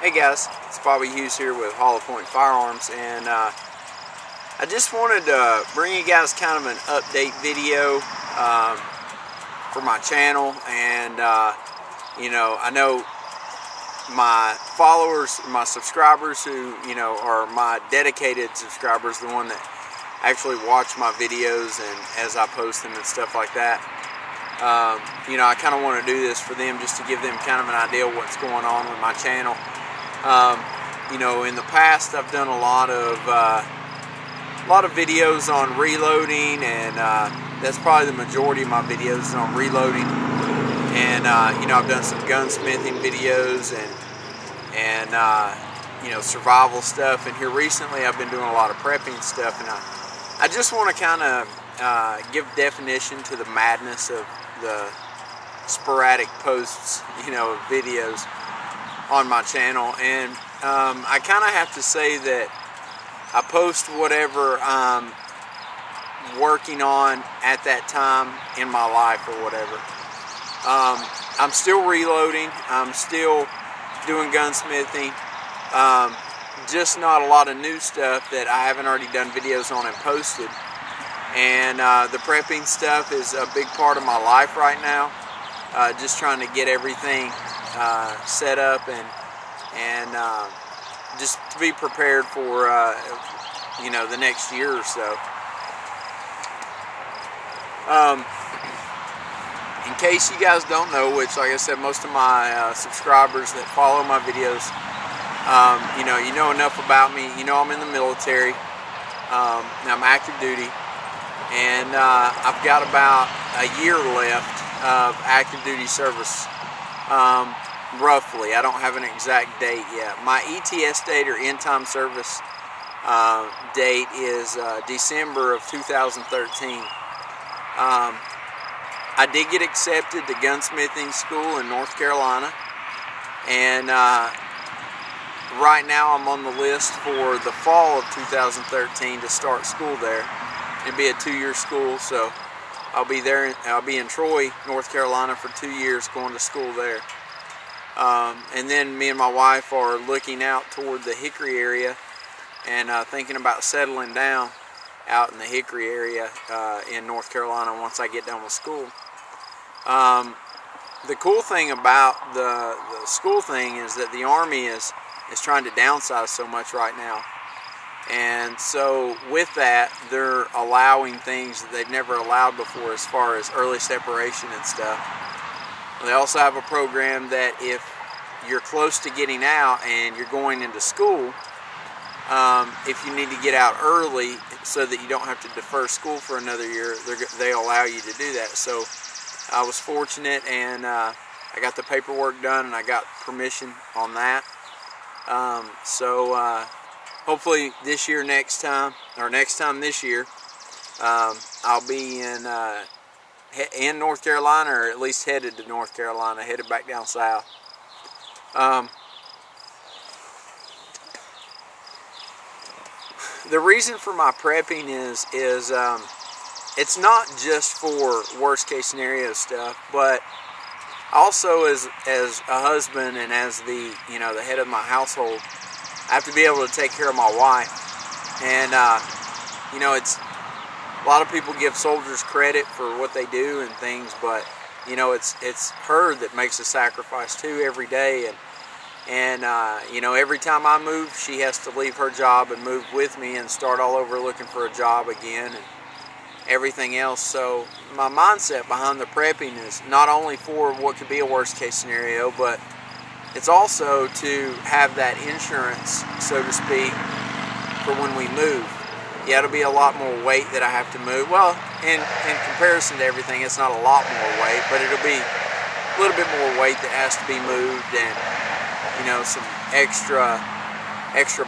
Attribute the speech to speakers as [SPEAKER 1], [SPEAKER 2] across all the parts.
[SPEAKER 1] Hey guys, it's Bobby Hughes here with Point Firearms, and I just wanted to bring you guys kind of an update video for my channel. And I know my followers, my subscribers who are my dedicated subscribers, the one that actually watch my videos and as I post them and stuff like that. I kind of want to do this for them, just to give them kind of an idea of what's going on with my channel. In the past, I've done a lot of videos on reloading, and that's probably the majority of my videos on reloading. And I've done some gunsmithing videos and survival stuff. And here recently, I've been doing a lot of prepping stuff, and I just want to kind of give definition to the madness of the sporadic posts, of videos on my channel. And I kind of have to say that I post whatever I'm working on at that time in my life or whatever. I'm still reloading, I'm still doing gunsmithing, just not a lot of new stuff that I haven't already done videos on and posted. And the prepping stuff is a big part of my life right now, just trying to get everything set up and just to be prepared for the next year or so. In case you guys don't know, which, like I said, most of my subscribers that follow my videos, you know enough about me. I'm in the military. I'm active duty, and I've got about a year left of active duty service. Roughly, I don't have an exact date yet. My ETS date, or end time service date, is December of 2013. I did get accepted to gunsmithing school in North Carolina, and right now I'm on the list for the fall of 2013 to start school there. It'll be a 2-year school, so I'll be there. I'll be in Troy, North Carolina for 2 years, going to school there. And then me and my wife are looking out toward the Hickory area and thinking about settling down out in the Hickory area in North Carolina once I get done with school. The cool thing about the school thing is that the Army is trying to downsize so much right now. And so with that, they're allowing things that they've never allowed before, as far as early separation and stuff. They also have a program that if you're close to getting out and you're going into school, if you need to get out early so that you don't have to defer school for another year, they allow you to do that. So I was fortunate, and I got the paperwork done, and I got permission on that. Hopefully this year, next time this year, I'll be in North Carolina, or at least headed to North Carolina, headed back down south. The reason for my prepping is it's not just for worst case scenario stuff, but also as a husband and as the head of my household, I have to be able to take care of my wife. And it's a lot of people give soldiers credit for what they do and things, but it's her that makes the sacrifice too every day. And every time I move, she has to leave her job and move with me and start all over looking for a job again and everything else. So my mindset behind the prepping is not only for what could be a worst case scenario, but it's also to have that insurance, so to speak, for when we move. Yeah, it'll be a lot more weight that I have to move. Well, in comparison to everything, it's not a lot more weight, but it'll be a little bit more weight that has to be moved, and some extra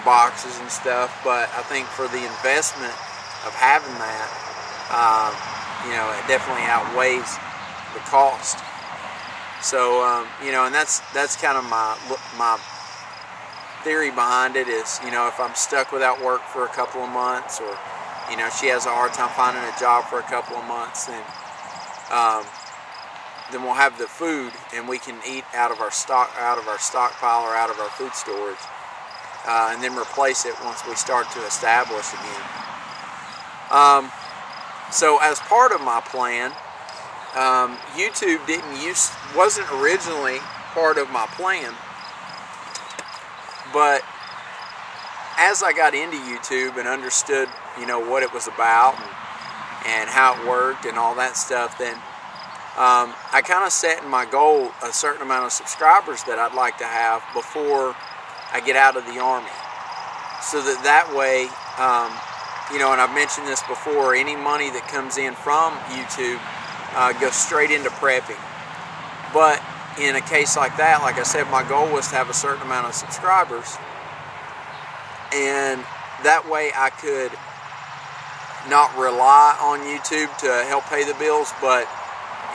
[SPEAKER 1] boxes and stuff. But I think for the investment of having that, it definitely outweighs the cost. So and that's kind of my theory behind it is, if I'm stuck without work for a couple of months, or she has a hard time finding a job for a couple of months, then then we'll have the food, and we can eat out of our stockpile or out of our food storage, and then replace it once we start to establish again. So as part of my plan, YouTube wasn't originally part of my plan, but as I got into YouTube and understood, what it was about and how it worked and all that stuff, then I kind of set in my goal a certain amount of subscribers that I'd like to have before I get out of the Army, so that way, and I've mentioned this before, any money that comes in from YouTube goes straight into prepping. But in a case like that, like I said, my goal was to have a certain amount of subscribers, and that way I could not rely on YouTube to help pay the bills, but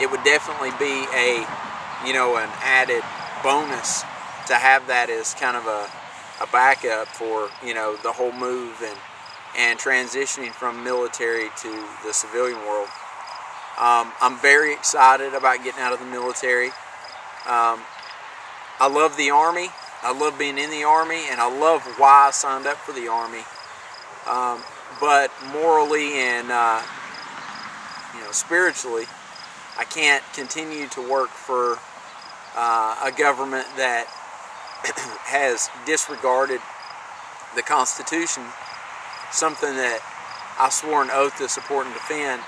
[SPEAKER 1] it would definitely be an added bonus to have that as kind of a backup for, the whole move and transitioning from military to the civilian world. I'm very excited about getting out of the military. I love the Army. I love being in the Army, and I love why I signed up for the Army. But morally and spiritually, I can't continue to work for a government that has disregarded the Constitution, something that I swore an oath to support and defend.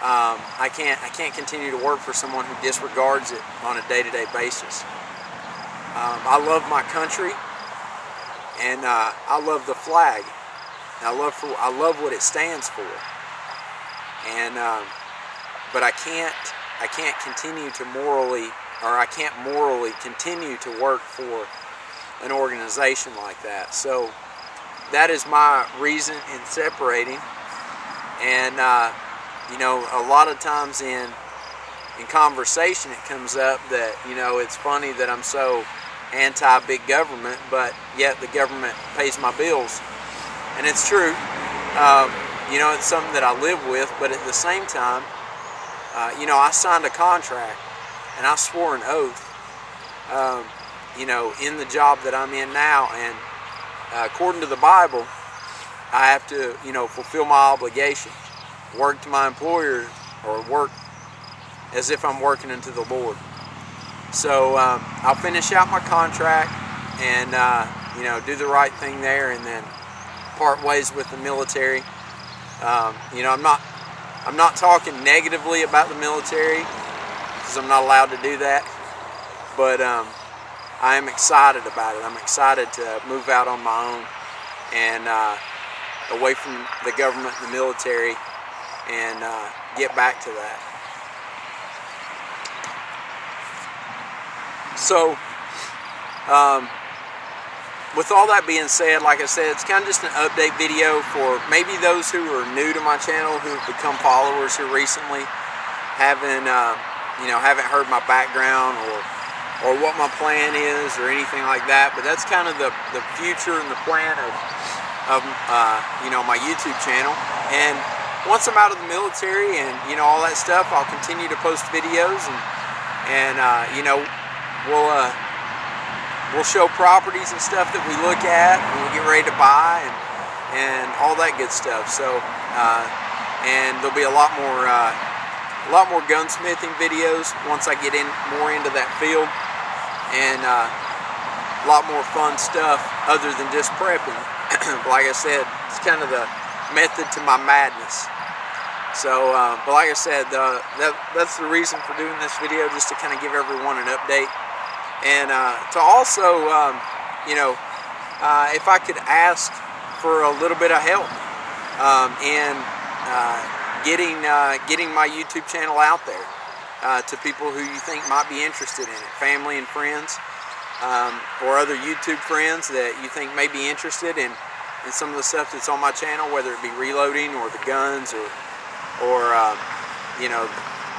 [SPEAKER 1] I can't continue to work for someone who disregards it on a day-to-day basis. I love my country, and I love the flag. I love what it stands for. And but I can't continue to I can't morally continue to work for an organization like that. So that is my reason in separating. And a lot of times in conversation it comes up that it's funny that I'm so anti-big government, but yet the government pays my bills, and it's true. It's something that I live with, but at the same time, I signed a contract and I swore an oath, in the job that I'm in now, and according to the Bible, I have to, fulfill my obligation, work to my employer, or work as if I'm working unto the Lord. So I'll finish out my contract and do the right thing there, and then part ways with the military. I'm not talking negatively about the military, because I'm not allowed to do that, but I am excited about it. I'm excited to move out on my own and away from the government and the military, and get back to that. So with all that being said, like I said, it's kind of just an update video for maybe those who are new to my channel, who have become followers here recently, haven't heard my background or what my plan is or anything like that. But that's kind of the future and the plan of my YouTube channel. And once I'm out of the military and all that stuff, I'll continue to post videos, and we'll show properties and stuff that we look at when we get ready to buy, and all that good stuff. So and there'll be a lot more gunsmithing videos once I get more into that field, and a lot more fun stuff other than just prepping. Like I said, it's kind of the method to my madness. So but like I said, that's the reason for doing this video, just to kind of give everyone an update. And to also, if I could ask for a little bit of help in getting my YouTube channel out there to people who you think might be interested in it, family and friends, or other YouTube friends that you think may be interested in some of the stuff that's on my channel, whether it be reloading or the guns or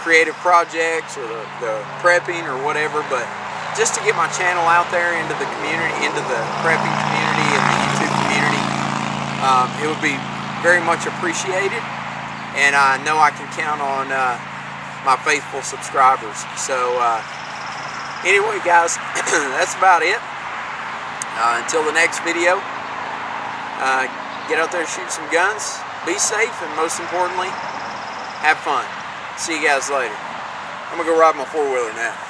[SPEAKER 1] creative projects or the prepping or whatever. But just to get my channel out there into the community, into the prepping community and the YouTube community, it would be very much appreciated. And I know I can count on my faithful subscribers. So anyway, guys, that's about it. Until the next video, get out there and shoot some guns, be safe, and most importantly, have fun. See you guys later. I'm gonna go ride my 4-wheeler now.